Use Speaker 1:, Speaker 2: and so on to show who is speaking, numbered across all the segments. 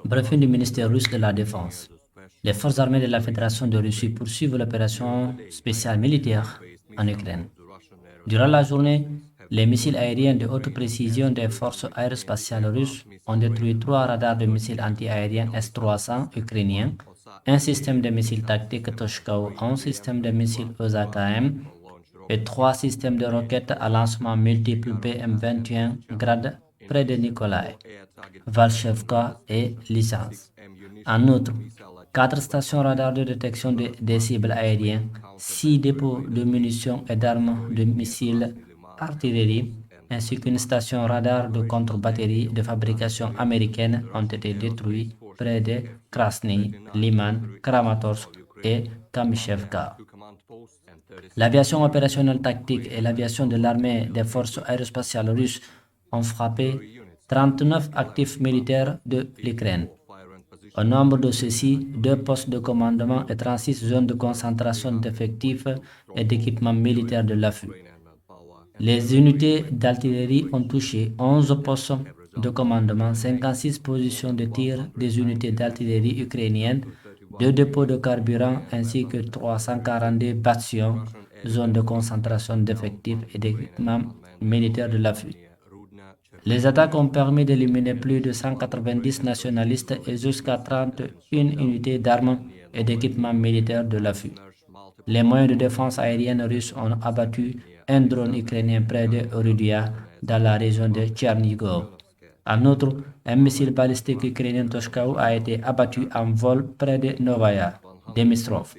Speaker 1: Briefing du ministère russe de la Défense. Les forces armées de la Fédération de Russie poursuivent l'opération spéciale militaire en Ukraine. Durant la journée, les missiles aériens de haute précision des forces aérospatiales russes ont détruit 3 radars de missiles anti-aériens S-300 ukrainiens, un système de missiles tactiques Toshkau, un système de missiles OSAKM et 3 systèmes de roquettes à lancement multiple BM-21 Grad près de Nikolai, Valchevka et Lysychansk. En outre, 4 stations radar de détection des cibles aériennes, 6 dépôts de munitions et d'armes de missiles artillerie, ainsi qu'une station radar de contre-batterie de fabrication américaine ont été détruits près de Krasny, Liman, Kramatorsk et Kamyshevka. L'aviation opérationnelle tactique et l'aviation de l'armée des forces aérospatiales russes ont frappé 39 actifs militaires de l'Ukraine. Au nombre de ceux-ci, 2 postes de commandement et 36 zones de concentration d'effectifs et d'équipements militaires de l'affût. Les unités d'artillerie ont touché 11 postes de commandement, 56 positions de tir des unités d'artillerie ukrainiennes, 2 dépôts de carburant ainsi que 342 bastions, zones de concentration d'effectifs et d'équipements militaires de l'affût. Les attaques ont permis d'éliminer plus de 190 nationalistes et jusqu'à 31 unités d'armes et d'équipements militaires de l'affût. Les moyens de défense aérienne russes ont abattu un drone ukrainien près de Orydia, dans la région de Tchernigov. En outre, un missile balistique ukrainien Toshkau a été abattu en vol près de Novaya, Demistrov.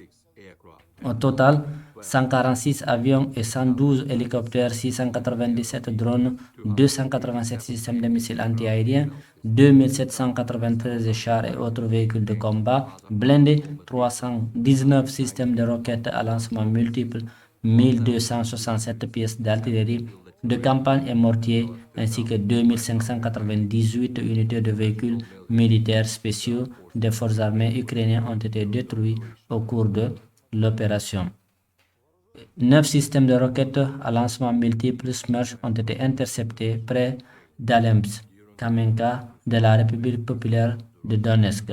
Speaker 1: Au total, 146 avions et 112 hélicoptères, 697 drones, 287 systèmes de missiles antiaériens, 2793 chars et autres véhicules de combat, blindés, 319 systèmes de roquettes à lancement multiple, 1267 pièces d'artillerie, de campagne et mortiers, ainsi que 2598 unités de véhicules militaires spéciaux des forces armées ukrainiennes ont été détruits au cours de l'opération. 9 systèmes de roquettes à lancement multiple Smerch ont été interceptés près d'Alemsk, Kamenka de la République populaire de Donetsk,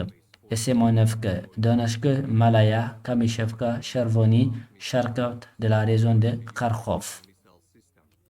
Speaker 1: et Semonovka, Donetsk, Malaya, Kamyshevka, Chervony, Charkov de la région de Kharkov.